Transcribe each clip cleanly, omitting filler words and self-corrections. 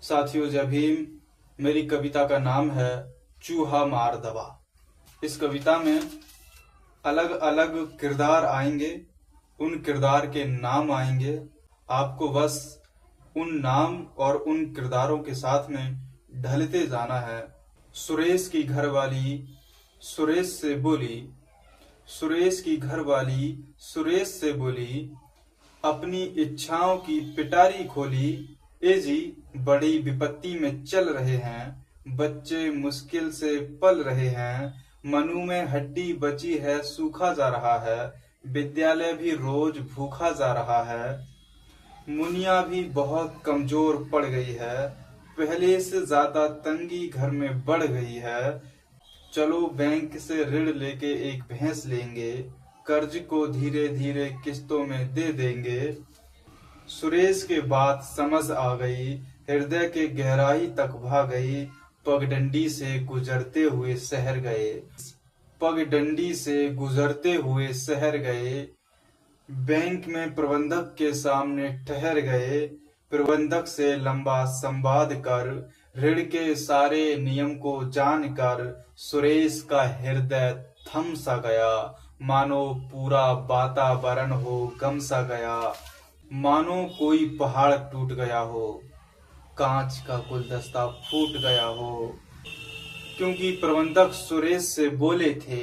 साथियों, जय भीम। मेरी कविता का नाम है चूहा मार दवा। इस कविता में अलग अलग किरदार आएंगे, उन किरदार के नाम आएंगे। आपको बस उन नाम और उन किरदारों के साथ में ढलते जाना है। सुरेश की घरवाली सुरेश से बोली, सुरेश की घरवाली सुरेश से बोली, अपनी इच्छाओं की पिटारी खोली। ए जी, बड़ी विपत्ति में चल रहे हैं, बच्चे मुश्किल से पल रहे हैं। मनु में हड्डी बची है, सूखा जा रहा है, विद्यालय भी रोज भूखा जा रहा है। मुनिया भी बहुत कमजोर पड़ गई है, पहले से ज्यादा तंगी घर में बढ़ गई है। चलो बैंक से ऋण लेके एक भैंस लेंगे, कर्ज को धीरे धीरे किस्तों में दे देंगे। सुरेश के बात समझ आ गई, हृदय के गहराई तक भा गई। पगडंडी से गुजरते हुए शहर गए, पगडंडी से गुजरते हुए शहर गए। बैंक में प्रबंधक के सामने ठहर गए, प्रबंधक से लंबा संवाद कर, ऋण के सारे नियम को जानकर सुरेश का हृदय थम सा गया। मानो पूरा वातावरण हो गम सा गया, मानो कोई पहाड़ टूट गया हो, कांच का गुलदस्ता फूट गया हो। क्योंकि प्रबंधक सुरेश से बोले थे,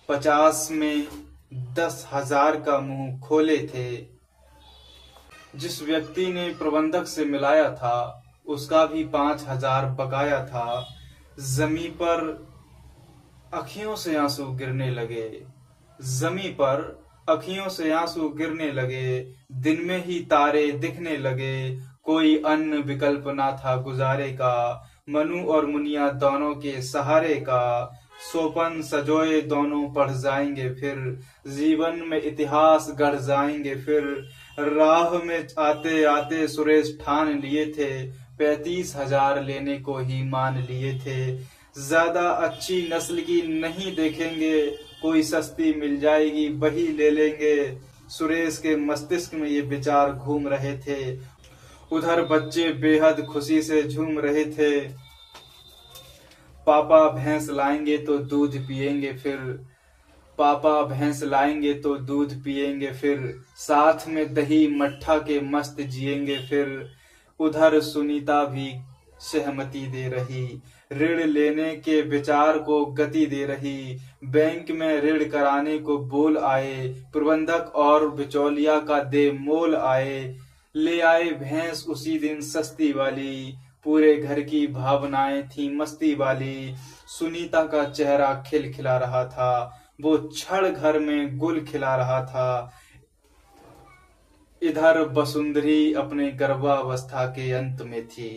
50 में 10,000 का मुंह खोले थे। जिस व्यक्ति ने प्रबंधक से मिलाया था, उसका भी 5,000 बकाया था। जमी पर अखियों से आंसू गिरने लगे, जमी पर अखियों से आंसू गिरने लगे। दिन में ही तारे दिखने लगे, कोई अन्य विकल्प ना था गुजारे का। मनु और मुनिया दोनों के सहारे का, सोपन सजोए दोनों पढ़ जाएंगे फिर, जीवन में इतिहास गढ़ जाएंगे फिर। राह में आते आते सुरेश ठान लिए थे, 35,000 लेने को ही मान लिए थे। ज्यादा अच्छी नस्ल की नहीं देखेंगे, कोई सस्ती मिल जाएगी वही ले लेंगे। सुरेश के मस्तिष्क में ये विचार घूम रहे थे। उधर बच्चे बेहद खुशी से झूम रहे थे। पापा भैंस लाएंगे तो दूध पिएंगे फिर, पापा भैंस लाएंगे तो दूध पिएंगे फिर, साथ में दही मट्ठा के मस्त जिएंगे फिर। उधर सुनीता भी सहमति दे रही, ऋण लेने के विचार को गति दे रही। बैंक में ऋण कराने को बोल आए, प्रबंधक और बिचौलिया का दे मोल आए। ले आए भैंस उसी दिन सस्ती वाली, पूरे घर की भावनाएं थी मस्ती वाली। सुनीता का चेहरा खिलखिला रहा था, वो क्षण घर में गुल खिला रहा था। इधर वसुंधरी अपने गर्भावस्था के अंत में थी,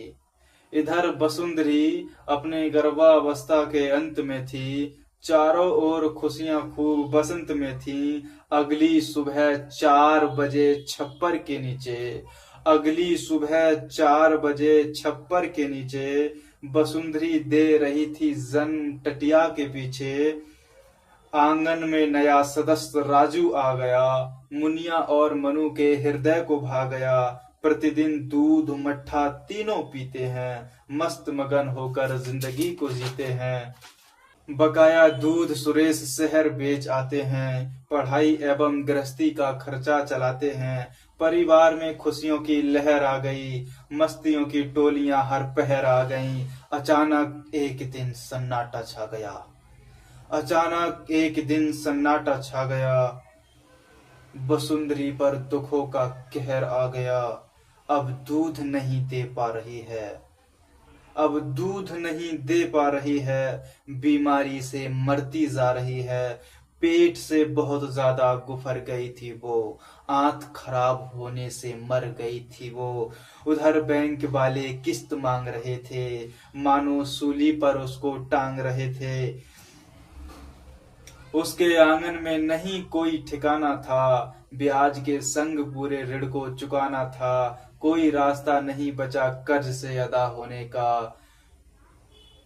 इधर वसुंधरी अपने गर्भावस्था के अंत में थी। चारों ओर खुशियां खूब बसंत में थी। अगली सुबह 4 बजे छप्पर के नीचे, अगली सुबह 4 बजे छप्पर के नीचे वसुंधरी दे रही थी जन्म टटिया के पीछे। आंगन में नया सदस्य राजू आ गया, मुनिया और मनु के हृदय को भा गया। प्रतिदिन दूध मट्ठा तीनों पीते हैं, मस्त मगन होकर जिंदगी को जीते हैं। बकाया दूध सुरेश शहर बेच आते हैं, पढ़ाई एवं गृहस्थी का खर्चा चलाते हैं। परिवार में खुशियों की लहर आ गई, मस्तियों की टोलियां हर पहर आ गईं। अचानक एक दिन सन्नाटा छा गया, अचानक एक दिन सन्नाटा छा गया। वसुंधरी पर दुखों का कहर आ गया। अब दूध नहीं दे पा रही है, अब दूध नहीं दे पा रही है, बीमारी से मरती जा रही है। पेट से बहुत ज्यादा गुफर गई थी वो, आंत खराब होने से मर गई थी वो। उधर बैंक वाले किस्त मांग रहे थे, मानो सूली पर उसको टांग रहे थे। उसके आंगन में नहीं कोई ठिकाना था, ब्याज के संग पूरे ऋण को चुकाना था। कोई रास्ता नहीं बचा कर्ज से अदा होने का,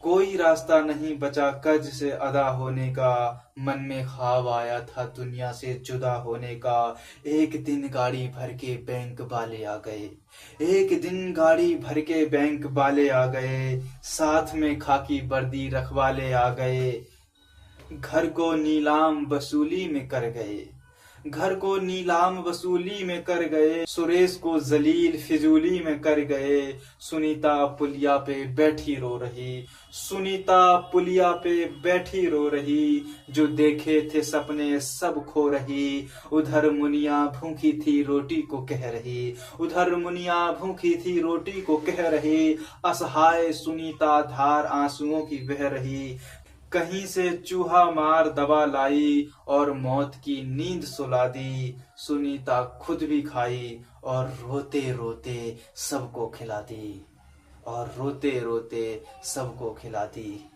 कोई रास्ता नहीं बचा कर्ज से अदा होने का। मन में ख्वाब आया था दुनिया से जुदा होने का। एक दिन गाड़ी भर के बैंक वाले आ गए। एक दिन गाड़ी भर के बैंक वाले आ गए। साथ में खाकी वर्दी रखवाले आ गए। घर को नीलाम वसूली में कर गए। घर को नीलाम वसूली में कर गए। सुरेश को जलील फिजूली में कर गए। सुनीता पुलिया पे बैठी रो रही। सुनीता पुलिया पे बैठी रो रही। जो देखे थे सपने सब खो रही। उधर मुनिया भूखी थी रोटी को कह रही। उधर मुनिया भूखी थी रोटी को कह रही। असहाय सुनीता धार आंसुओं की बह रही। कहीं से चूहा मार दवा लाई और मौत की नींद सुला दी। सुनीता खुद भी खाई और रोते रोते सबको खिला दी। और रोते रोते सबको खिला दी।